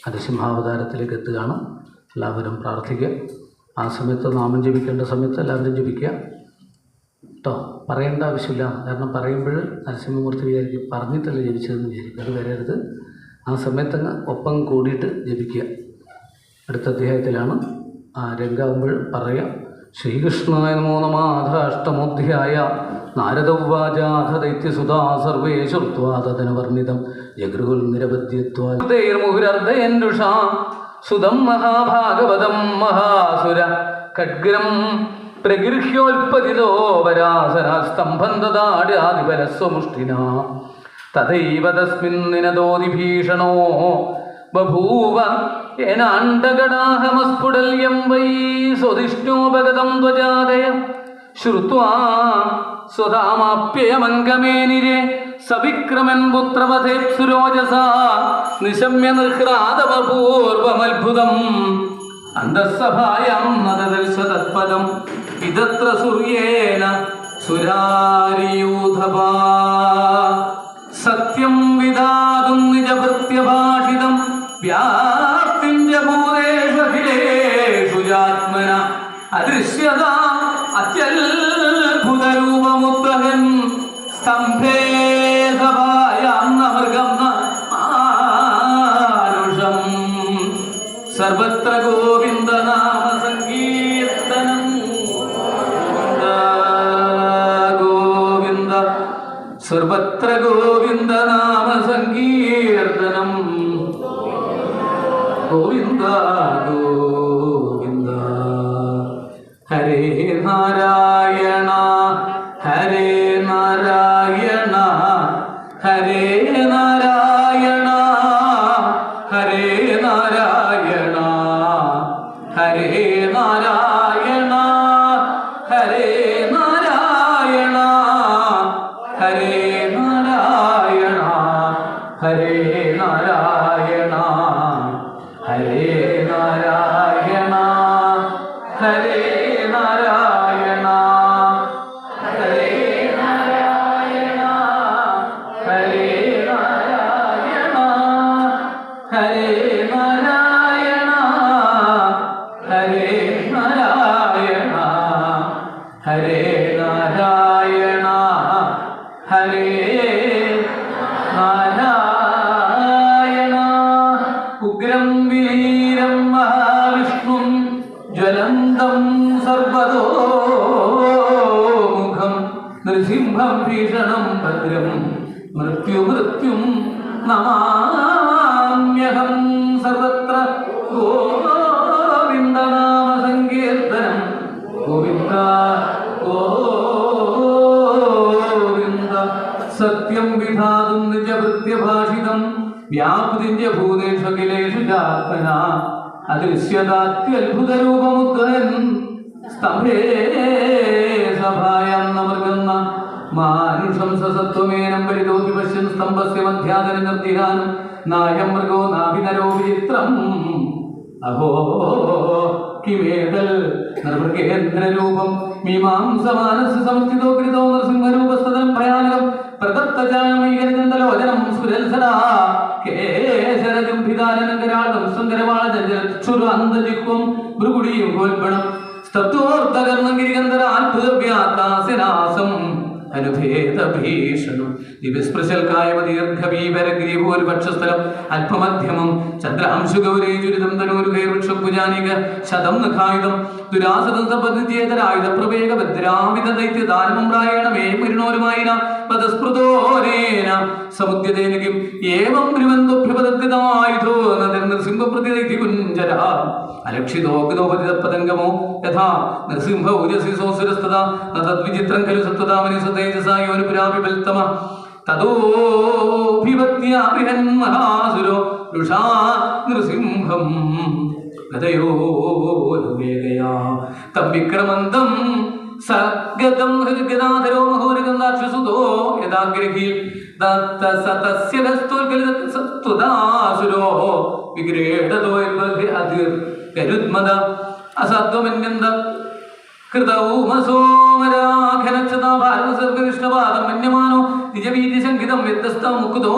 നരസിംഹാവതാരത്തിലേക്ക് എത്തുകയാണ്. എല്ലാവരും പ്രാർത്ഥിക്കുക. ആ സമയത്ത് നാമം ജപിക്കേണ്ട സമയത്ത് എല്ലാവരും ജപിക്കുക കേട്ടോ. പറയേണ്ട ആവശ്യമില്ല. കാരണം പറയുമ്പോൾ നരസിംഹമൂർത്തി വിചാരിക്കും പറഞ്ഞിട്ടല്ല ജപിച്ചതെന്ന് വിചാരിക്കും. അത് വരരുത്. ആ സമയത്തങ്ങ് ഒപ്പം കൂടിയിട്ട് ജപിക്കുക. അടുത്ത അധ്യായത്തിലാണ് ആ രംഗാകുമ്പോൾ പറയുക. ശ്രീകൃഷ്ണായ നമോ നമഃ. അഷ്ടമോധ്യായ. നാരദ ഉവാചാഥ ദൈത്യസുതാ സർവേ ശ്രുത്വാ തദനുവർണ്ണിതം ജഗൃഹുൽ നിരവധ്യത്വാ സുതം മഹാഭാഗവതം മഹാസുര ഖഡ്ഗം പ്രഗൃഹ്യോൽപതിതോ വരാസനസ്തംഭം ദദാഢ്യാദിപരസ്വമുഷ്ടിനാ തഥൈവ തസ്മിന്നിനദോതി ഭീഷണോ ബഭൂവ യേനാണ്ഡഗടാഹമസ്ഫുടല്യം വൈ സ്വദിഷ്ണോപഗതം ത്വജാദയ ശ്രുത്വാ സ്വധാമാപ്യയമംഗമേനിരെ സവിക്രമൻ പുത്രവധേപ്സുരോജസാ നിശമ്യ നിർഹ്രാദമപൂർവമത്ഭുതം അന്തഃസഭായാം നദദർശതത്പദം ഇതത്ര സൂര്യേന സുരാരിയൂഥപാ സത്യം വിധാതും നിജഭൃത്യഭാഷിതം വ്യാപ്തിം ച ഭൂതേഷു അഖിലേഷു ജാത്മന അദൃശ്യത അത്യത്ഭുതരൂപമുദ്ദഹൻ സ്തംഭേ സഭായാം നമൃഗം മാനുഷം സർവത്ര ഗോവിന്ദനാമ സങ്കീർത്തനം ഗോവിന്ദ സർവത്ര ഗോവിന്ദനാമ സങ്കീർത്തനം ഗോവിന്ദ ഗോവിന്ദ. നാരായണ ഹരേ നാരായണ ഹരേ നാരായണ ഹരേ നാരായണ ഹരേ നാരായണ ഹരേ നാരായണ ഹരേ നാരായണ ഹരേ നാരായണ ഹരേ നാരായണ ഹരേ നാരായണ ഹരേ നാരായണ ഹരേ നാരായണ ഹരേ നാരായണ ഹരേ നാരായണ ഹരേ നാരായണ ഹരേ നാരായണ ഉഗ്രം വീരം മഹാവിഷ്ണും ജ്വലന്തം സർവതോമുഖം നൃസിംഹം ഭീഷണം ഭദ്രം മൃത്യും നമാമ്യഹം സർവത്ര ഗോവിന്ദനാമ സങ്കീർത്തനം ഗോവിന്ദ ഗോവിന്ദ സത്യം വിധാതും നിജഭൃത്യഭാഷിതം വ്യാപൃതിഞ്ച ഭൂതേഷു അഖിലേഷു ജാത്മന അദൃശ്യതാത്യത്ഭുതരൂപമുദ്രൻ സ്തംഭേ സഭായാം നമൃഗന്ന മാനുഷം സസത്വമേനം പരിതോപി പശ്യൻ സ്തംഭസ്യ മധ്യാദന നിർദ്ദിഹാനം നായം മൃഗോ നാഭിനരോ വിചിത്രം അഹോ കിമേതൽ നിർമൃഗേന്ദ്രരൂപം മീമാംസമാനസ് സംസ്ഥിതോ കൃതോ നൃസിംഹരൂപസ്തരം ഭയാനകം പ്രദത്തജാമൈകരചന്ദലോചനം സുരൽസദാ കേശരജംഭിതാനങ്കരാളം സുന്ദരവാളജക്ഷുരാന്തജിഹ്വം ഭൃഗുടീം ഗോൽപണം സ്തബ്ധോർദ്ധകർണം ഗിരിഗന്ധരാത്ഭുതവ്യാതാസിനാസം അനുഭേദഭീഷണം ദിവസ്പൃശൽക്കായമദീർഘഭീപരഗ്രീവോൽപക്ഷസ്ഥലം അല്പമധ്യമം ചന്ദ്രാംശുഗൗരീചുരിതം തനൂരുകൈവൃക്ഷഭുജാനിക ശതം നഖായുധം ദുരാസതം സപദ്ചേതരായുധ പ്രവേഗ ഭദ്രാവിധ ദൈത്യദാനമമ്രായണ മേ മരുണോരുമായിന പദസ്പൃതോരേന സമുദ്യതേനകിം ഏവം ബ്രുവന്തോഭ്യപദദ്ഗതായുധോ നൃസിംഹപ്രതിദൈത്യകുഞ്ജര അലക്ഷിതോഗ്നോപതിതപതംഗമോ യഥാ നൃസിംഹ ഊജസിസോസുരസ്തദാ തദ്വിചിത്രം ഖലു സത്വതാമനി സതേജസായോനുപുരാഭിബൽത്തമ തദോഭിവത്യാഭിഹൻ മഹാസുരോ രുഷാ നൃസിംഹം ഗതയോരുവേഗയാ തം വിക്രമന്തം സഗതം ഹൃഗദാധരോ മഹോരഗന്ധാക്ഷസുതോ യഥാഗ്രഹീൽ ദത്തസതസ്യ ഗസ്തോൽകലിതസ്തുതാസുരോ വിഗ്രേഡതോ അതിർ കരുദ്മത അസത്വമന്യന്ത കൃതൗമസോമരാഖനക്ഷതാഭാരതസർഗകൃഷ്ണപാദം മന്യമാനോ നിജബീജശങ്കിതം വ്യത്യസ്തം മുക്തോ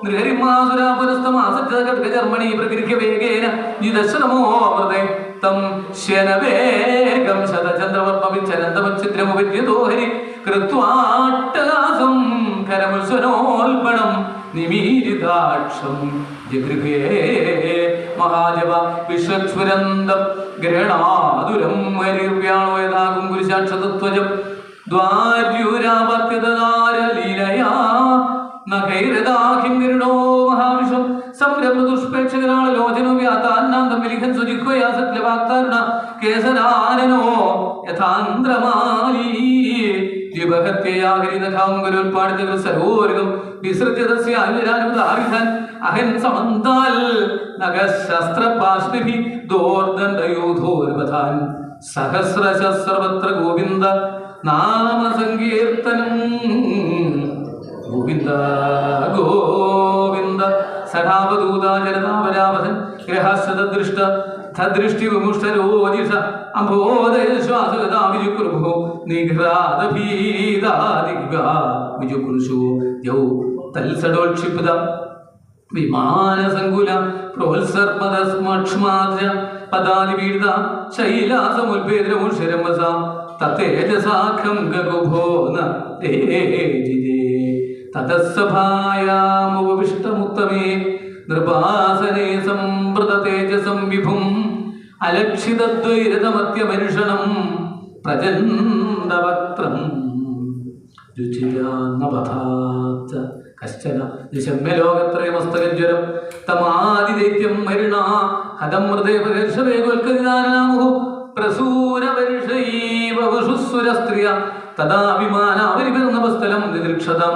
നൃഹരിമാസുരാപുരസ്തമാസജ്ജർമ്മണി പ്രഗൃഹ്യ വേഗേന ജിതശ്രമോ അമൃതേ തം ശനവേഗം ശതചന്ദ്രവർമ്മവിച്ഛനന്തമച്ഛിദ്രമുപര്യതോ ഹരി കൃത്വാട്ടഹാസം കരമുത്സനോൽപണം നിമീരിതാക്ഷം ജഗൃഹേ മഹാജപ വിശ്വസ്ഫുരന്തം ഗ്രഹണാതുരം ഹരിവ്യാണോ യഥാകും കുരുശാക്ഷതത്വജം ദ്വാര്യുരാപത്യതാരലീലയാ നഖൈരദാഹിം ഗരുഡോ മഹാവിഷം സംരംഭ ദുഷ്പേക്ഷകരാളലോചനോ വ്യാതാന്നാന്തം വിലിഖൻ സുജിഹ്വയാ സത്ലവാക്താരുണ കേസരാനനോ യഥാന്ത്രമാലീ ദ്വിഭഹത്യയാഹരിതഖാംഗുരുൽപാടിത സരോരുകം വിസൃജ്യതസ്യ അന്യരാനുദാരിധൻ അഹൻ സമന്താൽ നഖശസ്ത്രപാശ്രിഭി ദോർദണ്ഡയൂഥോർവധാൻ സഹസ്രശസ്രവത്ര ഗോവിന്ദ നാമസങ്കീർത്തനം ഗോവിന്ദ ഗോവിന്ദ സഖാവദൂതാചരതാപരാവധൻ ഗ്രഹസ്തദൃഷ്ട തദൃഷ്ടി വിമുഷ്ടരോജിഷ അംബോദയശ്വാസഗതാ വിജുകുർഭോ നിഘ്രാദഭീതാദിഗ്ഗാ വിജുകുർശോ യൗ തൽസഡോൽക്ഷിപ്ത വിമാനസങ്കുല പ്രോത്സർപ്പദസ്മക്ഷ്മാദ്ര പദാദിവീഴ്ത ശൈലാസമുൽപേദ്രമുഷരമസ തത്തേജസാഖം ഗഗുഭോ ന തേജിജേ തതസ്സഭായാമുപവിഷ്ടമുത്തമേ നൃപാസനേ സംവൃത തേജസം വിഭും അലക്ഷിതദ്വൈരതമത്യമനുഷണം പ്രചണ്ഡവക്ത്രം രുചിരാന്നപഥാച്ച കശ്ചന നിശമ്യലോകത്രയമസ്തകജ്വരം തമാദിദൈത്യം മരുണ ഹതം മൃദേപകർഷവേഗോൽക്കതിദാനാമുഹു പ്രസൂരപരിഷൈവ സ്ത്രീയ തഥാ വിമാനാവരിപസ്ഥലം ദിദൃക്ഷതം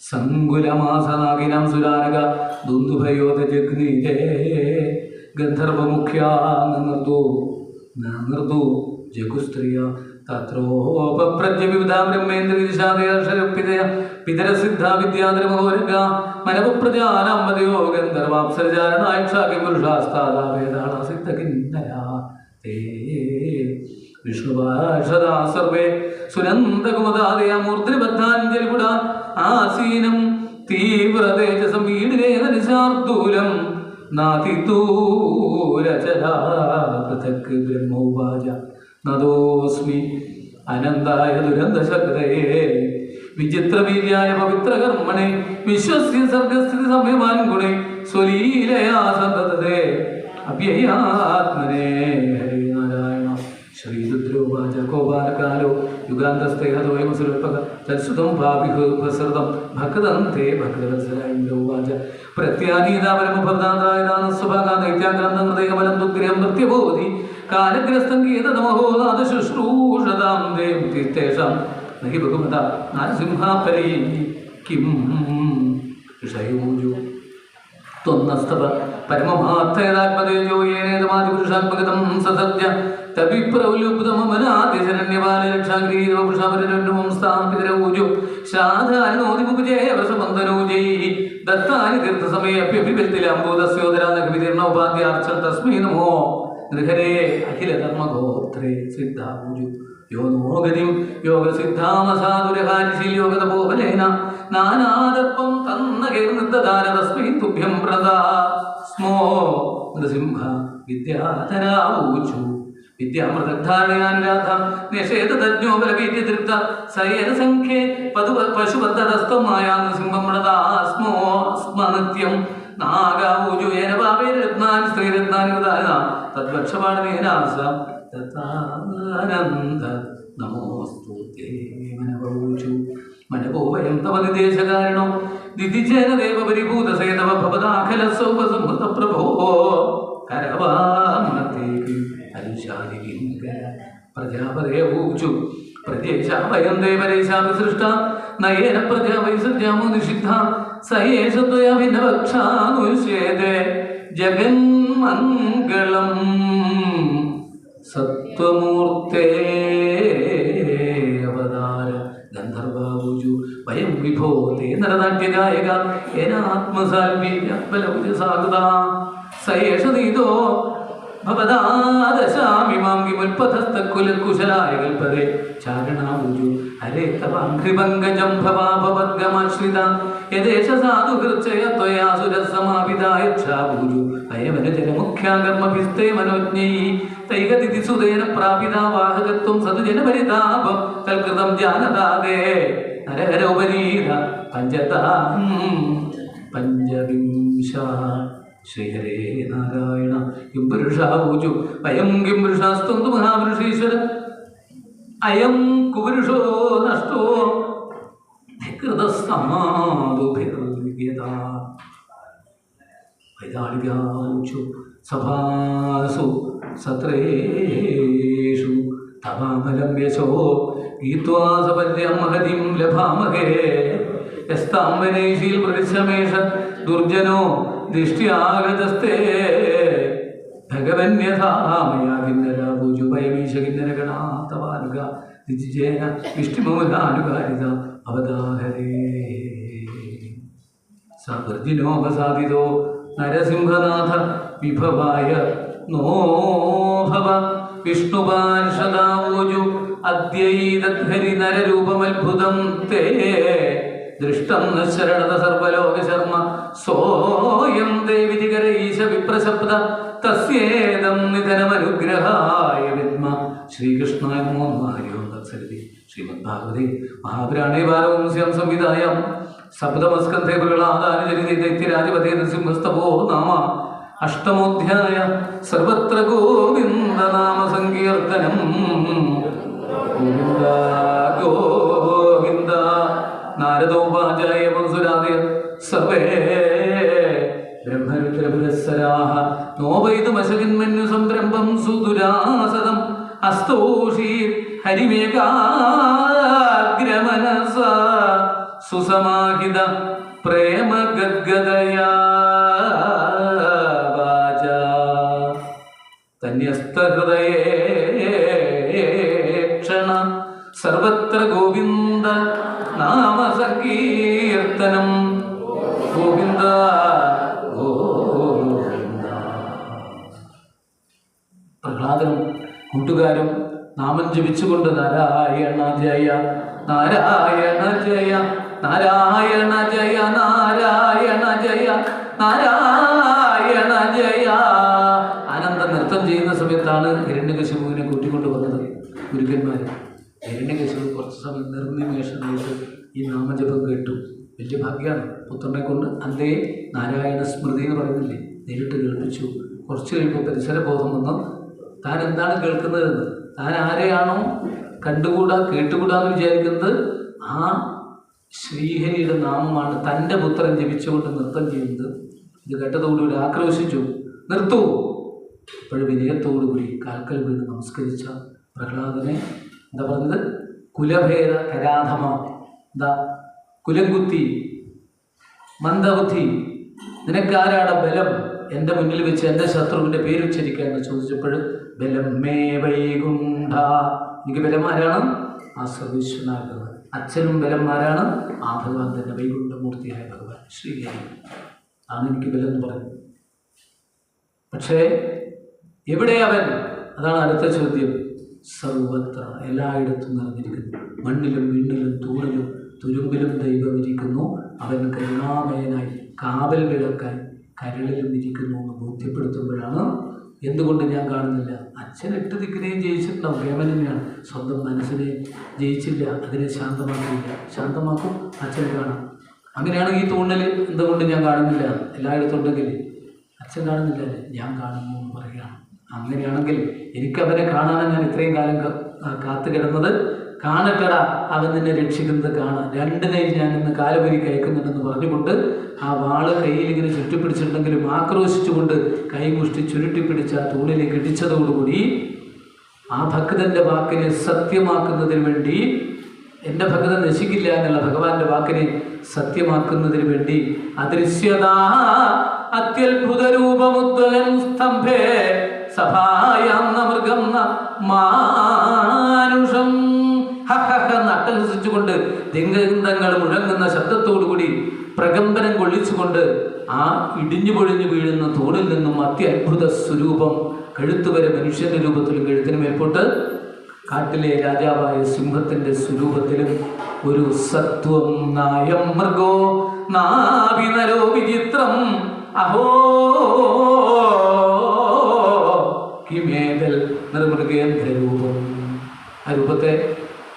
സങ്കുലമാസനാകിനം സുരാരക ദുന്ദുഭയോജഗ്നിരേ ഗന്ധർവമുഖ്യ നിർദു ജഗുസ്ത്രീയ തത്രോപപ്രജ്ഞവിവിധാ ബ്രഹ്മേന്ദ്രവിദിശാദയർഷരപ്പിതയ പിതരസിദ്ധാ വിദ്യാധരമഹോരഗ മനവപ്രജാനാമതയോ ഗന്ധർവാപ്സരചാരണായക്ഷാകി പുരുഷാസ്താദാവേദാളസിദ്ധകിന്നയാ തേ വിഷ്ണുഭാഷദാ സർവേ സുനന്ദകുമദാദയ മൂർത്തിബദ്ധാഞ്ജലിപുട ആസീനം തീവ്രതേജസം ഈടിരേന നിശാർദൂലം നാതിതൂരചരാ പൃഥക് ബ്രഹ്മോവാച നദോസ്മി അനന്തായ ദുരന്തശക്തയേ വിചിത്രവീര്യായ പവിത്രകർമ്മണേ വിശ്വസ്യ സർഗസ്ഥിതി സമയമാൻ ഗുണേ സ്വലീലയാ സന്തതേ അഭ്യയാത്മനേ ഹരേ നാരായണ ശ്രീരുദ്രോവാച കോപാലകാലോ യുഗാന്തസ്ഥേ ഹതോയം സുരൽപക തത്സുതം ഭാവിഹൃതം ഭക്തം തേ ഭക്തവത്സല ഇന്ദ്രോവാച പ്രത്യാനീതാപരമഭവദാതായ ദാനസ്വഭാഗാദൈത്യാക്രാന്തം ഹൃദയബലം ദുഗ്ഗ്രഹം നൃത്യബോധി കാലഗ്രസ്തം ഗീതമഹോദാത ശുശ്രൂഷതാം ദേം തീർത്ഥേഷാം നഹി ഭഗവത നരസിംഹാപരി കിം ഋഷയൂജു ത്വന്നസ്തവ പരമമാർത്ഥേതാത്മതേജോ യേനേതമാതിപുരുഷാത്മകതം സസത്യ തവിപ്രൗല്യുബ്ധമനാതിശരണ്യപാലരക്ഷാഗ്രീവപുഷാപരണ്യമം സ്ഥാപിതരൂജു ശ്രാധാനോദിമുപജയവസമന്തനൂജൈ ദത്താനി തീർത്ഥസമേ അപ്യഭിവൃത്തിലംബോധസ്യോദരാനഖവിതീർണോപാധ്യാർച്ചൽ തസ്മൈ നമോ നൃഹരേ അഖിലധർമ്മഗോത്രേ സിദ്ധാപൂജു യോനോഗതിം യോഗസിദ്ധാമസാതുരഹാരിശീൽ യോഗതപോബലേന നാനാദർപ്പം തന്നകീർനിർദദാന തസ്മൈ തുഭ്യം പ്രദാ സ്മോ നൃസിംഹ വിദ്യാധരാവൂചു വിദ്യാമൃതധാരണയാനുരാധ നിഷേധജ്ഞോബലവീര്യതൃപ്ത സയേന സംഖ്യേ പശുപദ്ധതസ്ഥമായ നൃസിംഹം പ്രദാ സ്മോ സ്മനിത്യം നാഗാവൂചു യേന പാപേരത്നാനി സ്ത്രീരത്നാനി പ്രദാന തദ്വക്ഷപാണനേനാസ തഥാനന്ദ നമോസ്തു തേ മനവൂചു മനപോവയം തവ നിദേശകാരണോ ദിതിജന ദേവ പരിഭൂതസേതവ ഭവദാഖലസൗപസംഹൃത പ്രഭോ കരവാമത്തേക്ക് അനുശാലികിങ്കര പ്രജാപതേ ഊചു പ്രജേശാഭയം ദേവരേശാപി സൃഷ്ട നയേന പ്രജാ വൈസൃജാമോ നിഷിദ്ധ സയേഷ ത്വയാ ഭിന്നപക്ഷാനുശ്യേതേ ജഗന്മംഗളം സത്വമൂർത്തേ അവതാര ഗന്ധർവൂജു വയം വിഭോ തേ നരനാട്യഗായക ഏനാത്മസാൽവീര്യാത്മലൗജസാഗത സയേഷ നീതോ ഭവദാദശാമിമാം വിമുൽപഥസ്തക്കുലകുശലായ കൽപ്പതേ ചാരണാവൂജു ഹരേ തവാഘ്രിപങ്കജം ഭവാഭവദ്ഗമാശ്രിത യദേശ സാധുകൃച്ചയ ത്വയാ സുരസമാപിതായക്ഷാവൂജു അയമനജനമുഖ്യാകർമ്മഭിസ്തേ മനോജ്ഞൈ തൈകതിഥിസുതേന പ്രാപിതാ വാഹകത്വം സതുജനപരിതാപം തൽകൃതം ജാനതാദേ നരഹര ഉപനീത പഞ്ചവിംശ ശ്രീഹരേ നാരായണ കിം പുരുഷാവൂചു അയം കിം പുരുഷാസ്ത്വം തു മഹാപുരുഷീശ്വര അയം കുപുരുഷോ നഷ്ടോ കൃതസ്തമാതുഭിർവിദ്യതാ വൈതാളികാവൂചു സഭാസു സത്രേഷു തവാമലം യശോ ഗീത്വാ സപര്യം മഹതിം ലഭാമഹേ യസ്താം വനൈശീൽ പ്രതിശ്രമേഷ ദുർജനോ ദൃഷ്ട്യാഗതസ്തേ ഭഗവന്യഥാമയാ കിന്നരാവൂചു ഭയമീശ കിന്നരഗണാതവാനുക ദിജിജേന വിഷ്ണുമൂലാനുകാരിത അവതാഹരേ സവർജിനോപസാദിതോ നരസിംഹനാഥ വിഭവായ നോഭവ വിഷ്ണുപാർഷദാവൂചു അദ്യൈതദ്ഹരി നരരൂപമത്ഭുതം തേ ദൃഷ്ടം നശരണത സർവലോകശർമ്മ സോയം ദേവിതികരൈശ വിപ്രശബ്ദ തസ്യേദം നിധനമനുഗ്രഹായ വിദ്മ ശ്രീകൃഷ്ണായ നമോ ഹരിയോ തത്സരിതി ശ്രീമദ്ഭാഗവതേ മഹാപുരാണേ പാരവംസ്യം സംവിധായം സപ്തമസ്കന്ധേ പ്രഹ്ലാദാനുചരിതേ ദൈത്യരാജപതേ നൃസിംഹസ്തപോ നാമ അഷ്ടമോധ്യായ സർവത്ര ഗോവിന്ദ നാമ സങ്കീർത്തനം ഗോവിന്ദ ഗോവിന്ദ നാരദോപാചാര്യ സർവേ ബ്രഹ്മരുദ്രപുരസ്സരാഹ നോവൈതുമശകിന്മന്യു സംരംഭം സുദുരാസദം അസ്തോഷീ ഹരിമേകാഗ്രമനസ സുസമാഹിത പ്രേമ ഗദ്ഗദയാ വാച തന്യസ്തഹൃദയേക്ഷണ സർവത്ര ഗോവിന്ദ നാമ സങ്കീർത്തനം ഗോവിന്ദ ഗോവിന്ദ. പ്രഹ്ലാദനും കൂട്ടുകാരും നാമം ജപിച്ചുകൊണ്ട് നാരായണ ജയ നാരായണ ജയ നാരായണ ജയ നാരായണ ജയ നാരായണ ജയ ആനന്ദ നൃത്തം ചെയ്യുന്ന സമയത്താണ് ഹിരണ്യകശിപുവിനെ കൂട്ടിക്കൊണ്ട് വന്നത് ഗുരുക്കന്മാർ. ഹിരണ്യകശിപു കുറച്ച് സമയം നിർനിമേഷമായിട്ട് ഈ നാമജപം കേട്ടു. വലിയ ഭാഗ്യമാണ്. പുത്രനെ കൊണ്ട് അന്തേ നാരായണ സ്മൃതി എന്ന് പറയുന്നില്ലേ, നേരിട്ട് കേൾപ്പിച്ചു. കുറച്ച് കഴിയുമ്പോൾ പരിസരബോധം വന്ന് താൻ എന്താണ് കേൾക്കുന്നതെന്ന്, താൻ ആരെയാണോ കണ്ടുകൂടാ കേട്ടുകൂടാന്ന് വിചാരിക്കുന്നത് ആ ശ്രീഹരിയുടെ നാമമാണ് തൻ്റെ പുത്രൻ ജപിച്ചുകൊണ്ട് നൃത്തം ചെയ്യുന്നത്. ഇത് കേട്ടതോടുകൂടി ആക്രോശിച്ചു, നിർത്തൂ. അപ്പോഴും വിനയത്തോടുകൂടി കാൽക്കൽ വീണ് നമസ്കരിച്ച പ്രഹ്ലാദനെ എന്താ പറഞ്ഞത്? കുലഭേദ കരാധമ, എന്താ കുലംകുത്തി മന്ദബുദ്ധി, നിനക്കാരാടെ ബലം എൻ്റെ മുന്നിൽ വെച്ച് എൻ്റെ ശത്രുവിൻ്റെ പേരുച്ചരിക്കുക എന്ന് ചോദിച്ചപ്പോൾ ബലം മേ വൈകുണ്ഠ, എനിക്ക് ബലമാരാണ് ആ സർവീശ്വനാകുന്നത്. അച്ഛനും ബലന്മാരാണ് ആ ഭഗവാൻ തന്നെ, വൈകുണ്ഠമൂർത്തിയായ ഭഗവാൻ ശ്രീഹരി ആണ് എനിക്ക് ബലം എന്ന് പറഞ്ഞു. പക്ഷേ എവിടെ അവൻ? അതാണ് അടുത്ത ചോദ്യം. സർവത്ര, എല്ലായിടത്തും നിറഞ്ഞിരിക്കുന്നു. മണ്ണിലും വിണ്ണിലും തൂണിലും തുരുമ്പിലും ദൈവം ഇരിക്കുന്നു. അവൻ കരുണാമയനായി കാവൽ വിളക്കായി കരളിലും ഇരിക്കുന്നു എന്ന് ബോധ്യപ്പെടുത്തുമ്പോഴാണ് എന്തുകൊണ്ട് ഞാൻ കാണുന്നില്ല? അച്ഛൻ 8 ദിക്കിനെയും ജയിച്ചിട്ടുണ്ടാവും, കേവലം തന്നെയാണ്. സ്വന്തം മനസ്സിനെ ജയിച്ചില്ല, അതിനെ ശാന്തമാക്കിയില്ല. ശാന്തമാക്കും, അച്ഛൻ കാണാം. അങ്ങനെയാണ് ഈ തൂണിൽ എന്തുകൊണ്ട് ഞാൻ കാണുന്നില്ല? എല്ലായിടത്തും ഉണ്ടെങ്കിൽ അച്ഛൻ കാണുന്നില്ല, ഞാൻ കാണുന്നു എന്ന് പറയുകയാണ്. അങ്ങനെയാണെങ്കിൽ എനിക്കവനെ കാണാനാണ് ഞാൻ ഇത്രയും കാലം കാത്തു കിടന്നത്. കാണട്ടടാ, അവൻ നിന്നെ രക്ഷിക്കുന്നത് കാണാൻ. 2 കൈ ഞാൻ ഇന്ന് കാലുപരി കയക്കുന്നുണ്ടെന്ന് പറഞ്ഞുകൊണ്ട് ആ വാള് കയ്യിൽ ഇങ്ങനെ ചുറ്റിപ്പിടിച്ചിട്ടുണ്ടെങ്കിലും ആക്രോശിച്ചുകൊണ്ട് കൈമുഷ്ടി ചുരുട്ടിപ്പിടിച്ച ആ തൂണിലേക്ക് ഇടിച്ചതോടുകൂടി ആ ഭക്തന്റെ വാക്കിനെ സത്യമാക്കുന്നതിന് വേണ്ടി, എൻ്റെ ഭക്തൻ നശിക്കില്ല എന്നുള്ള ഭഗവാന്റെ വാക്കിനെ സത്യമാക്കുന്നതിന് വേണ്ടി അദൃശ്യത അത്യത്ഭുത രൂപമുദ്വകൻ സ്തംഭേ സഭായാന്ന മൃഗം മാനുഷം നട്ടഹസിച്ചുകൊണ്ട് ദിംഗന്ധങ്ങൾ മുഴങ്ങുന്ന ശബ്ദത്തോടുകൂടി പ്രകമ്പനം കൊള്ളിച്ചുകൊണ്ട് ആ ഇടിഞ്ഞു പൊഴിഞ്ഞു വീഴുന്ന തൂണിൽ നിന്നും അത്യത്ഭുത സ്വരൂപം, കഴുത്തുവരെ മനുഷ്യന്റെ രൂപത്തിലും കഴുത്തിന് മേൽപോട്ട് കാട്ടിലെ രാജാവായ സിംഹത്തിന്റെ സ്വരൂപത്തിലും ഒരു സത്വം നായം മൃഗോ നാവിനരോ വിചിത്രം അഹോ കിമേതൽ നിർമൃഗേന്ദ്ര രൂപം. ആ രൂപത്തെ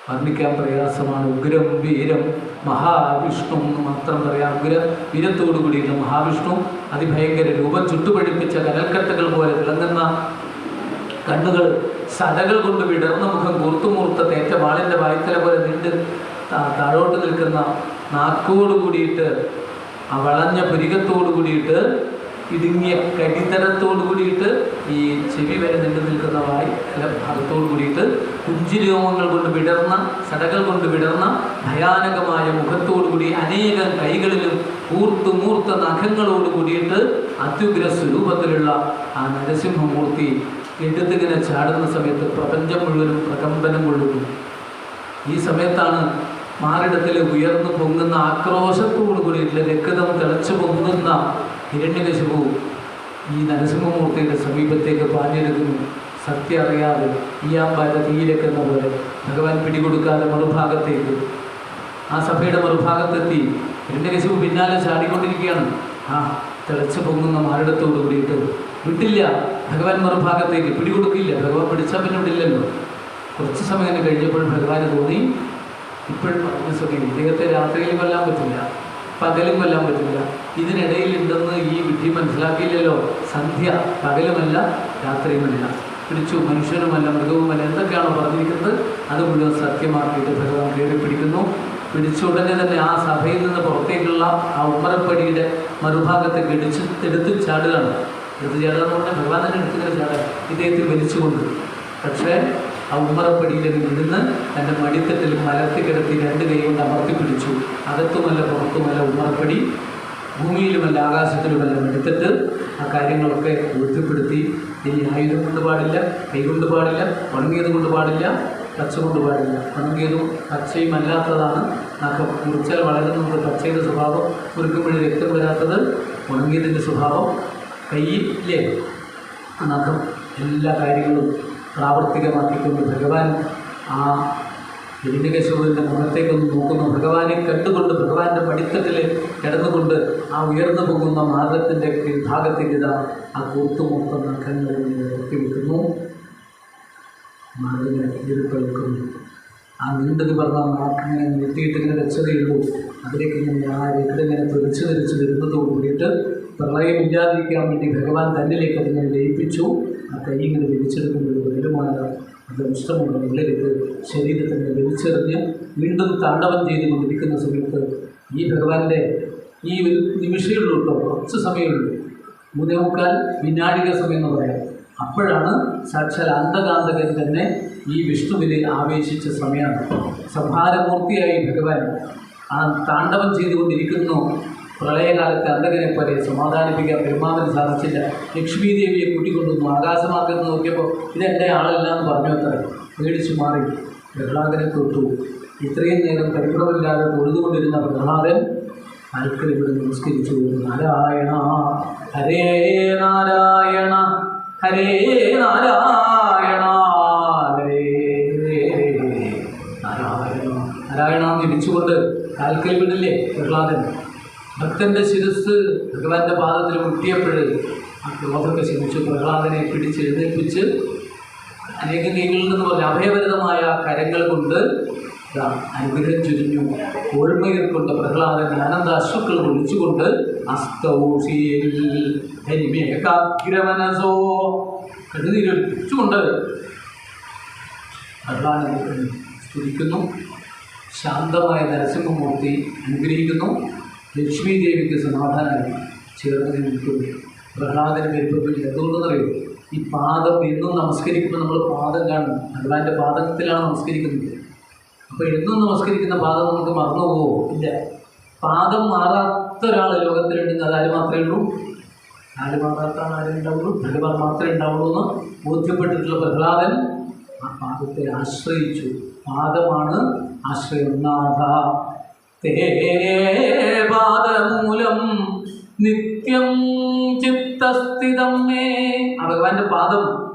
വർണ്ണിക്കാൻ പ്രയാസമാണ്. ഉഗ്രം വീരം മഹാവിഷ്ണു എന്ന് മാത്രം പറയാം. ഉഗ്ര വീരത്തോടു കൂടിയുള്ള മഹാവിഷ്ണു, അതിഭയങ്കര രൂപം, ചുട്ടുപഴിപ്പിച്ച കനൽക്കട്ടകൾ പോലെ തിളങ്ങുന്ന കണ്ണുകൾ, സടകൾ കൊണ്ട് വിടർന്ന മുഖം, കൂർത്തുമൂർത്ത തേറ്റ വാളിൻ്റെ വായ്ത്തല പോലെ നീണ്ട് താഴോട്ട് നിൽക്കുന്ന നാക്കോട് കൂടിയിട്ട്, ആ വളഞ്ഞ പുരികത്തോടു കൂടിയിട്ട്, ഇടുങ്ങിയ കടിതരത്തോടു കൂടിയിട്ട്, ഈ ചെവി വരെ നീണ്ടു നിൽക്കുന്ന വായ് ഭാഗത്തോടു കൂടിയിട്ട്, കുഞ്ചിരോമങ്ങൾ കൊണ്ട് വിടർന്ന, സടകൾ കൊണ്ട് വിടർന്ന ഭയാനകമായ മുഖത്തോടുകൂടി, അനേകം കൈകളിലും കൂർത്തുമൂർത്ത നഖങ്ങളോട് കൂടിയിട്ട് അത്യുഗ്ര സ്വരൂപത്തിലുള്ള ആ നരസിംഹമൂർത്തി എടുത്തിങ്ങനെ ചാടുന്ന സമയത്ത് പ്രപഞ്ചം മുഴുവനും പ്രകമ്പനം കൊള്ളുന്നു. ഈ സമയത്താണ് മാറിടത്തിൽ ഉയർന്നു പൊങ്ങുന്ന ആക്രോശത്തോടു കൂടിയിട്ടുള്ള രക്തം തിളച്ചു പൊങ്ങുന്ന ഹിരണ്യകശിപു ഈ നരസിംഹമൂർത്തിയുടെ സമീപത്തേക്ക് പാഞ്ഞെടുക്കുന്നു. സത്യം അറിയാതെ ഈയാമ്പാറ്റ തീയിലെക്കുന്ന പോലെ ഭഗവാൻ പിടികൊടുക്കാതെ മറുഭാഗത്തേക്ക്, ആ സഭയുടെ മറുഭാഗത്തെത്തി ഹിരണ്യകശിപു പിന്നാലെ ചാടിക്കൊണ്ടിരിക്കുകയാണ്. ആ തിളച്ചു പൊങ്ങുന്ന മാറിടത്തോടു കൂടിയിട്ട് വിട്ടില്ല. ഭഗവാൻ മറുഭാഗത്തേക്ക് പിടികൊടുക്കില്ല. ഭഗവാൻ പിടിച്ചാൽ പിന്നെ വിടില്ലല്ലോ. കുറച്ച് സമയം കഴിഞ്ഞപ്പോൾ ഭഗവാന് തോന്നി, ഇപ്പോഴും പറഞ്ഞ സമയം ഇദ്ദേഹത്തെ രാത്രിയിൽ കൊല്ലാൻ പറ്റില്ല, പകലും കൊല്ലാൻ പറ്റില്ല. ഇതിനിടയിൽ ഉണ്ടെന്ന് ഈ വിധി മനസ്സിലാക്കിയില്ലല്ലോ. സന്ധ്യ പകലുമല്ല രാത്രിയുമല്ല, പിടിച്ചു മനുഷ്യനുമല്ല മൃഗവുമല്ല, എന്തൊക്കെയാണോ പറഞ്ഞിരിക്കുന്നത് അത് മുഴുവൻ സത്യമാക്കിയിട്ട് ഭഗവാൻ കയറി പിടിക്കുന്നു. പിടിച്ച ഉടനെ തന്നെ ആ സഭയിൽ നിന്ന് പുറത്തേക്കുള്ള ആ ഉമ്മറപ്പടിയുടെ മറുഭാഗത്തേക്ക് എടുത്ത് ചാടുകയാണ്. എടുത്ത് ചാടുക എന്ന് പറഞ്ഞാൽ ഭഗവാൻ തന്നെ എടുത്തിങ്ങനെ ചാടുക, ഇദ്ദേഹത്തിൽ വലിച്ചുകൊണ്ട്. പക്ഷേ ആ ഉമ്മറപ്പടിയിലേക്ക് ഇരുന്ന് തൻ്റെ മടിത്തട്ടിൽ മലർത്തി കിടത്തി 2 കൈ കൊണ്ട് അമർത്തി പിടിച്ചു. അകത്തുമല്ല പുറത്തുമല്ല ഉമ്മറപ്പടി, ഭൂമിയിലുമല്ല ആകാശത്തിലുമല്ല എടുത്തിട്ട് ആ കാര്യങ്ങളൊക്കെ ബോധ്യപ്പെടുത്തി. ഇനി ആയുധം കൊണ്ട് പാടില്ല, കൈ കൊണ്ട് പാടില്ല, ഉണങ്ങിയത് കൊണ്ട് പാടില്ല, പച്ച കൊണ്ട് പാടില്ല. ഉണങ്ങിയതും പച്ചയും അല്ലാത്തതാണ് നഖം. മുറിച്ചാൽ വളരുന്നത് പച്ചയുടെ സ്വഭാവം, മുറിക്കുമ്പോഴേ രക്തം വരാത്തത് ഉണങ്ങിയതിൻ്റെ സ്വഭാവം. കൈയില്ലേ നഖം, എല്ലാ കാര്യങ്ങളും പ്രാവർത്തികമാക്കിക്കൊണ്ട് ഭഗവാൻ ആ ഹിരണ്യകശിപുവിൻ്റെ മുഖത്തേക്കൊന്ന് നോക്കുന്നു. ഭഗവാനെ കണ്ടുകൊണ്ട് ഭഗവാന്റെ പടിത്തട്ടിൽ കിടന്നുകൊണ്ട് ആ ഉയർന്നു പോകുന്ന മാർഗത്തിൻ്റെ ഭാഗത്തേക്ക് ഇതാ ആ കൂർത്തുമൊത്ത നഖങ്ങളിൽ നിർത്തി വെക്കുന്നു. മാർഗങ്ങളെ എതിർപ്പെടുക്കുന്നു. ആ നീണ്ടത് പറഞ്ഞ നാക്കിങ്ങനെ നിർത്തിയിട്ടിങ്ങനെ വെച്ചതേയുള്ളൂ. അതിലേക്ക് ഇങ്ങനെ ആ രക്തമിങ്ങനെ തെറിച്ച് വരുന്നതോട് കൂടിയിട്ട് പ്രളയമില്ലാതിരിക്കാൻ വേണ്ടി ഭഗവാൻ തന്നിലേക്ക് അതിങ്ങനെ ലയിപ്പിച്ചു. ആ കൈ ഇങ്ങനെ വലിച്ചെടുക്കുമ്പോൾ വലുമായ ദംഷ്ടമുള്ള ഉള്ളിലേക്ക് ശരീരത്തിനെ വലിച്ചെറിഞ്ഞ് വീണ്ടും താണ്ഡവം ചെയ്തുകൊണ്ടിരിക്കുന്ന സമയത്ത് ഈ ഭഗവാന്റെ ഈ ഒരു നിമിഷമുള്ളൂ കേട്ടോ, കുറച്ച് സമയമുള്ളൂ, 3.25 വിനാഴിക സമയം എന്ന് പറയാം. അപ്പോഴാണ് സാക്ഷാൽ അന്ധകാന്തകൻ തന്നെ ഈ വിഷ്ണുവിനെ ആവേശിച്ച സമയമാണ്. സംഹാരമൂർത്തിയായി ഭഗവാൻ ആ താണ്ഡവം ചെയ്തുകൊണ്ടിരിക്കുന്നു. പ്രളയകാലത്ത് അന്ധകനെ പോലെ സമാധാനിപ്പിക്കാൻ പെരുമാവിന് സാധിച്ചില്ല. ലക്ഷ്മി ദേവിയെ കൂട്ടിക്കൊണ്ടുവന്നു. ആകാശമാർഗത്ത് നോക്കിയപ്പോൾ ഇതെൻ്റെ ആളല്ല എന്ന് പറഞ്ഞു അത്ര പേടിച്ചു മാറി. പ്രഹ്ലാദനെ തൊട്ടു. ഇത്രയും നേരം പരിഭ്രമില്ലാതെ തൊഴുതുകൊണ്ടിരുന്ന പ്രഹ്ലാദൻ ആൾക്കാർ ഇവിടെ നമസ്കരിച്ചു. നാരായണ ഹരേ നാരായണ ഹരേ നാരായണ ഹരേ നാരായണ നാരായണ എന്ന് ജപിച്ചുകൊണ്ട് കാൽക്കൽ വീണില്ലേ പ്രഹ്ലാദൻ. ഭക്തൻ്റെ ശിരസ് ഭഗവാന്റെ പാദത്തിൽ മുട്ടിയപ്പോൾ ആ ക്രോധത്തെ ശമിച്ചു. പ്രഹ്ലാദനെ പിടിച്ചെഴുന്നേൽപ്പിച്ച് അനേകം കൈകളിലെന്ന് പറഞ്ഞ അഭയഭരിതമായ കരങ്ങൾ കൊണ്ട് അനുഗ്രഹം ചുരിഞ്ഞു. ഓർമ്മയിൽ കൊണ്ട് പ്രഹ്ലാദൻ ആനന്ദാശ്രുക്കൾ ഒളിച്ചുകൊണ്ട് അസ്തൗഷിയിൽ ഹരിമേകാഗ്രമനസോ കരുതിരൊച്ചുകൊണ്ട് പ്രഹ്ലാദനെ സ്തുതിക്കുന്നു. ശാന്തമായ നരസിംഹമൂർത്തി അനുഗ്രഹിക്കുന്നു. ലക്ഷ്മി ദേവിക്ക് സമാധാനമായി ചേർന്ന് നിൽക്കുന്നു. പ്രഹ്ലാദന് വരുമ്പോൾ എന്തുകൊണ്ടെന്നറിയോ? ഈ പാദം എന്നും നമസ്കരിക്കുമ്പോൾ നമ്മൾ പാദം കാണും. ഭഗവാന്റെ പാദത്തിലാണ് നമസ്കരിക്കുന്നത്. അപ്പോൾ എന്നും നമസ്കരിക്കുന്ന പാദം നമുക്ക് മറന്നു പോകുമോ? ഇല്ല. പാദം മാറാത്ത ഒരാൾ ലോകത്തിലുണ്ടെങ്കിൽ അതാര് മാത്രമേ ഉള്ളൂ? ആര് മാറാത്ത ആരും ഉണ്ടാവുള്ളൂ? ഭഗവാൻ മാത്രമേ ഉണ്ടാവുള്ളൂ എന്ന് ബോധ്യപ്പെട്ടിട്ടുള്ള പ്രഹ്ലാദൻ ആ പാദത്തെ ആശ്രയിച്ചു. പാദമാണ് ആശ്രയം. നാഥ തേ പാദമൂലം നിത്യം ചിത്തസ്ഥിതം മേ. ആ ഭഗവാന്റെ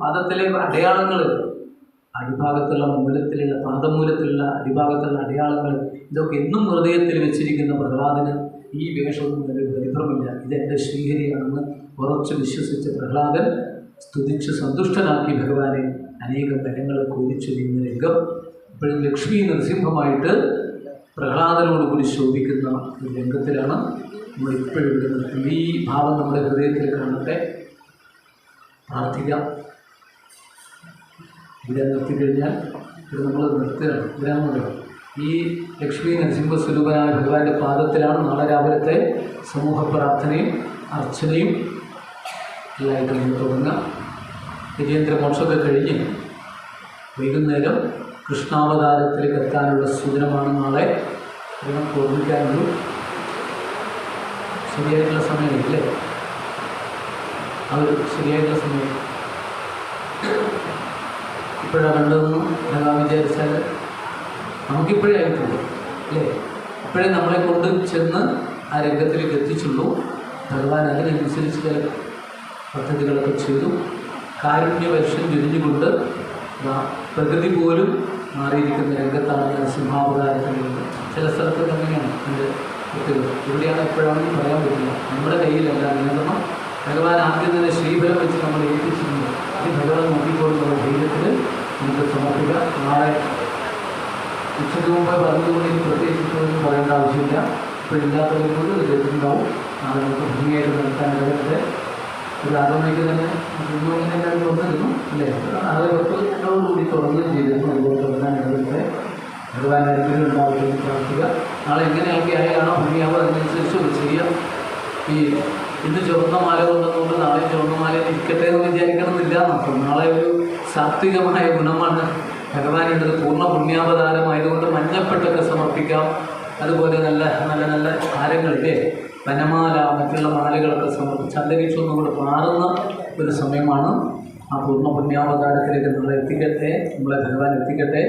പാദത്തിലെ അടയാളങ്ങൾ, അടിഭാഗത്തുള്ള മൂലത്തിലുള്ള പാദമൂലത്തിലുള്ള അടിഭാഗത്തുള്ള അടയാളങ്ങൾ, ഇതൊക്കെ എന്നും ഹൃദയത്തിൽ വെച്ചിരിക്കുന്ന പ്രഹ്ലാദന് ഈ വേഷമൊന്നും ഒരു പരിഭ്രമില്ല. ഇതെൻ്റെ ശ്രീഹരിയാണെന്ന് ഉറച്ചു വിശ്വസിച്ച പ്രഹ്ലാദൻ സ്തുതിച്ച് സന്തുഷ്ടനാക്കി ഭഗവാനെ അനേകം ബലങ്ങൾ കോരിച്ചൊരിയുന്ന രംഗം ഇപ്പോഴും ലക്ഷ്മി നരസിംഹമായിട്ട് പ്രഹ്ലാദനോടുകൂടി ശോഭിക്കുന്ന ഒരു രംഗത്തിലാണ് നമ്മൾ ഇപ്പോഴും ഇവിടെ നിൽക്കുന്നത്. ഈ ഭാവം നമ്മുടെ ഹൃദയത്തിൽ കാണട്ടെ. പ്രാർത്ഥിക്കാം. ഇവിടെ നിർത്തിക്കഴിഞ്ഞാൽ ഇത് നമ്മൾ നിർത്തുകയാണ്. ഇവിടെ ഈ ലക്ഷ്മി നരസിംഹ സ്വരൂപനായ ഭഗവാന്റെ പാദത്തിലാണ് നാളെ രാവിലത്തെ സമൂഹ പ്രാർത്ഥനയും അർച്ചനയും എല്ലായിട്ട് നമ്മൾ തുടങ്ങുക. ഗജേന്ദ്രമോക്ഷമൊക്കെ കഴിഞ്ഞ് വൈകുന്നേരം കൃഷ്ണാവതാരത്തിലേക്ക് എത്താനുള്ള സൂചനമാണ് നാളെ. നമുക്ക് ഓർമ്മിക്കാനുള്ളൂ. ശരിയായിട്ടുള്ള സമയമില്ലേ? അത് ശരിയായിട്ടുള്ള സമയം ഇപ്പോഴാണ് കണ്ടതെന്ന് ഭഗവാൻ വിചാരിച്ചാൽ നമുക്കിപ്പോഴേ ആയിട്ടുള്ളൂ അല്ലേ? ഇപ്പോഴേ നമ്മളെ കൊണ്ട് ചെന്ന് ആ രംഗത്തിലേക്ക് എത്തിച്ചുള്ളൂ. ഭഗവാൻ അതിനനുസരിച്ച് ചില പദ്ധതികളൊക്കെ ചെയ്തു. കാരുണ്യവർഷം ചുരിഞ്ഞുകൊണ്ട് പ്രകൃതി പോലും മാറിയിരിക്കുന്ന രംഗത്താണ് നരസിംഹാവതാരത്തിലുള്ളത്. ചില സ്ഥലത്തൊക്കെ അങ്ങനെയാണ് എൻ്റെ കുട്ടികൾ. ഇവിടെയാണ് എപ്പോഴാണെന്ന് പറയാൻ പറ്റില്ല. നമ്മുടെ കയ്യിലല്ല നിയന്ത്രണം. ഭഗവാൻ ആദ്യം തന്നെ ശ്രീഫലം വെച്ച് നമ്മൾ ഏൽപ്പിച്ചിട്ടുണ്ട്. ഈ ഭഗവാൻ നോക്കിക്കൊണ്ടുള്ള ധൈര്യത്തിൽ നമുക്ക് സമർപ്പിക്കുക. നാളെ ഉച്ചയ്ക്ക് മുമ്പേ പറഞ്ഞതുകൊണ്ട് ഇനി പ്രത്യേകിച്ചൊന്നും പറയേണ്ട ആവശ്യമില്ല. ഇപ്പോഴില്ലാത്തവരോട് കേട്ടിട്ടുണ്ടാവും. നാളെ നമുക്ക് ഭംഗിയായിട്ട് നടത്താൻ ഇടവരട്ടെ. ഒരു 6 മണിക്ക് തന്നെ എല്ലാവരും വന്നിരുന്നു അല്ലേ? 6:10 കൂടി തുടങ്ങുകയും ചെയ്തിരുന്നു. അതുപോലെ തുടങ്ങാൻ ഇടവരട്ടെ. ഭഗവാൻ അനുഗ്രഹം ഉണ്ടാവട്ടെ എന്ന് പ്രാർത്ഥിക്കുക. നാളെ എങ്ങനെയൊക്കെ ആയാണോ ഭംഗിയാവുക അതിനനുസരിച്ച് ഒരു ചെയ്യാം. ഈ ഇന്ന് ചുവന്ന മാല കൊണ്ടുവന്നുകൊണ്ട് നാളെ ചുവന്ന മാല ഇരിക്കട്ടെ എന്ന് വിചാരിക്കണമെന്നില്ല. അപ്പം നാളെ ഒരു സാത്വികമായ ഗുണമാണ് ഭഗവാനുള്ളത്. പൂർണ്ണ പുണ്യാവതാരമായതുകൊണ്ട് മഞ്ഞപ്പെട്ടൊക്കെ സമർപ്പിക്കാം. അതുപോലെ നല്ല നല്ല നല്ല ഹാരങ്ങളില്ലേ, വനമാല, മറ്റുള്ള മാലകളൊക്കെ സമർപ്പിച്ച് അന്തരീക്ഷം ഒന്നും കൂടെ മാറുന്ന ഒരു സമയമാണ്. ആ പൂർണ്ണ പുണ്യാവതാരത്തിലേക്ക് നമ്മളെ എത്തിക്കട്ടെ, നമ്മളെ ഭഗവാൻ എത്തിക്കട്ടെ.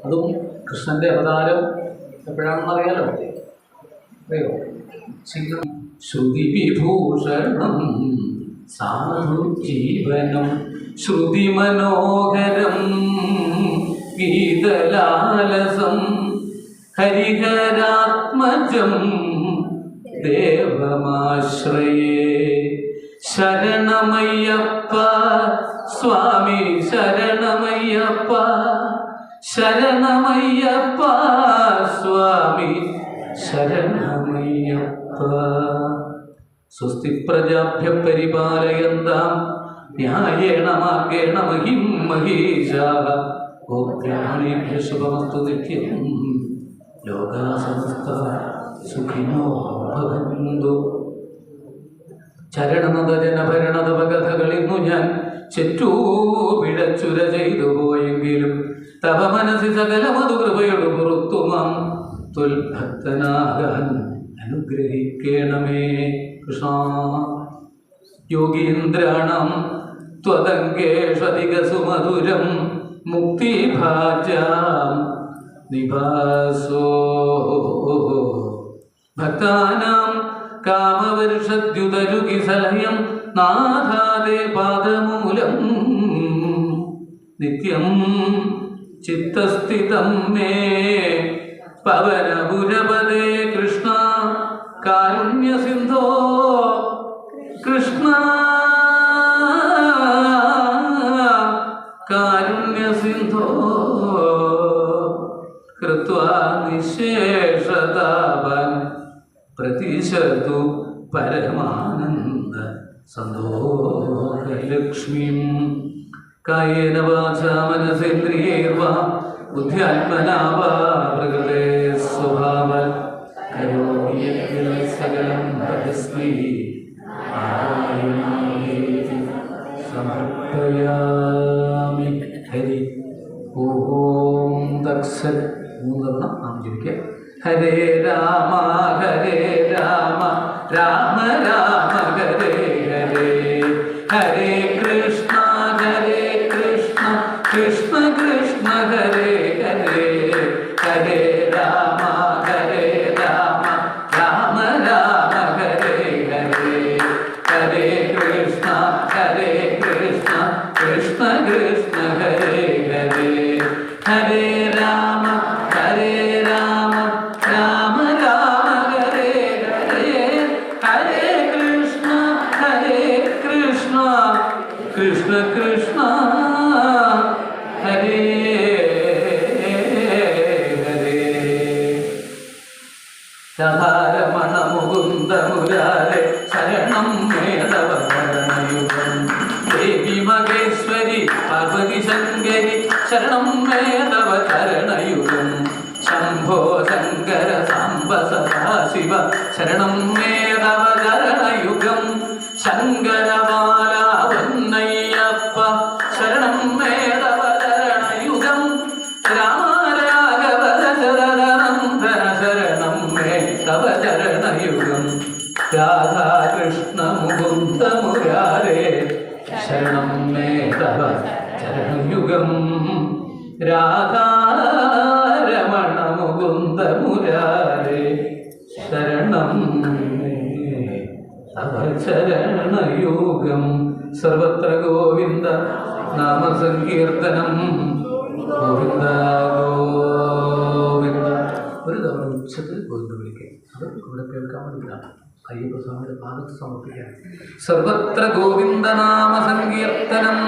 അതും കൃഷ്ണൻ്റെ അവതാരം എപ്പോഴാണെന്ന് അറിയാലോ. അറിയോ? ശ്രുതി വിഭൂഷണം സാധു ജീവനം ശ്രുതി മനോഹരം ഗീതലാലസം ഹരിഹരാത്മജം ദേവമാശ്രയേ. ശരണമയ്യപ്പ സ്വാമി ശരണമയ്യപ്പ, ശരണമയ്യപ്പ സ്വാമി ശരണമയ്യപ്പ. സ്വസ്തി പ്രജാഭ്യ പരിപാലയന്താം ന്യായേണ മാർഗേണ മഹിം മഹീശാഃ. ഗോപ്രാണേഭ്യ ശുഭമസ്തു നിത്യം. ലോകാ സമസ്താഃ സുഖിനോ ഭവന്തു. ചരണനത ജനഭരണതപകഥകളിന്നു ഞാൻ ചെറ്റൂ പിഴച്ചുര ചെയ്തു പോയെങ്കിലും തവ മനസ്സി സകലമതു കൃപയോട് പുറത്തുമാം ത്വൽഭക്തനാകാൻ അനുഗ്രഹിക്കണമേ കൃഷ്ണ. യോഗീന്ദ്രാണം ത്വദംഗേഷധികസുമധുരം മുക്തിഭാജാം നിവാസോ. ഭക്താനാം കാമവർഷദ്യുതരുകിസലയം നാഥാദേ പാദമൂലം നിത്യം ചിത്തസ്ഥിതം മേ പവനപുരപദേ കൃഷ്ണ കാരുണ്യസിന്ധോ. കൃഷ്ണ കാരുണ്യസിന്ധോ കൃത്വാ നിശേഷതാപൻ പ്രതിശതു പരമാനന്ദ സന്തോഷലക്ഷ്മീം. കായേന വാചാ മനസേന്ദ്രിയൈർവാ ബുദ്ധ്യാത്മനാ വാ പ്രകൃതേ സ്വഭാവാത് കരോമി യദ്യൽ സകലം തസ്മൈ നാരായണായേതി സമർപ്പയാമി. ഹരി ഓം തത്സത്. 3 തവണ നാം ജപിക്കുക. ഹരേ രാമ രാമ രാമ ഹരേ ഹരേ. ഹരേ കൃഷ്ണ കൃഷ്ണ കൃഷ്ണ ഹരേ ഹരേ. ഹരേ രാമ രാമ രാമ ഹരേ ഹരേ. ഹരേ കൃഷ്ണ കൃഷ്ണ കൃഷ്ണ ഹരേ ഹരേ. ഹരേ രാമ രാമ രാമ ഹരേ ഹരേ. ഹരേ കൃഷ്ണ കൃഷ്ണ കൃഷ്ണ ഹരേ ഹരേ. രാധാരമണ മുകുന്ദ മുരാരേ ശരണം മേധവ ശരണയുഗം. ദേവി മഹേശ്വരി പാർവതി ശങ്കരി ശരണം മേധവ ചരണയുഗം. ശംഭോ ശങ്കര സാംബ സദാശിവ ശരണം മേധവ ചരണയുഗം. ശങ്കരവാല വന്നയ്യപ്പ ശരണം മേധവ ചരണയുഗം. രാമരാഘവ ശരദനന്ദന ശരണം മേധവ ചരണയുഗം. രാധാകൃഷ്ണ മുകുന്ദ മുരാരേ ശരണം മേധവ ചരണയുഗം. രാധാരമണ മുകുന്ദ മുരാരേ ശരണം തവ ചരണയുഗം. സർവത്ര ഗോവിന്ദ നാമസങ്കീർത്തനം. ഗോവിന്ദ ഗോവിന്ദ. ഒരു തവണ ഉച്ചത്തിൽ ഗോവിന്ദ വിളിക്കുക. അത് ഇവിടെ കേൾക്കാൻ വേണ്ടിയിട്ടാണ്. അയ്യപ്പസ്വാമിയുടെ ഭാഗത്ത് സമർപ്പിക്കാൻ. സർവത്ര ഗോവിന്ദ നാമസങ്കീർത്തനം.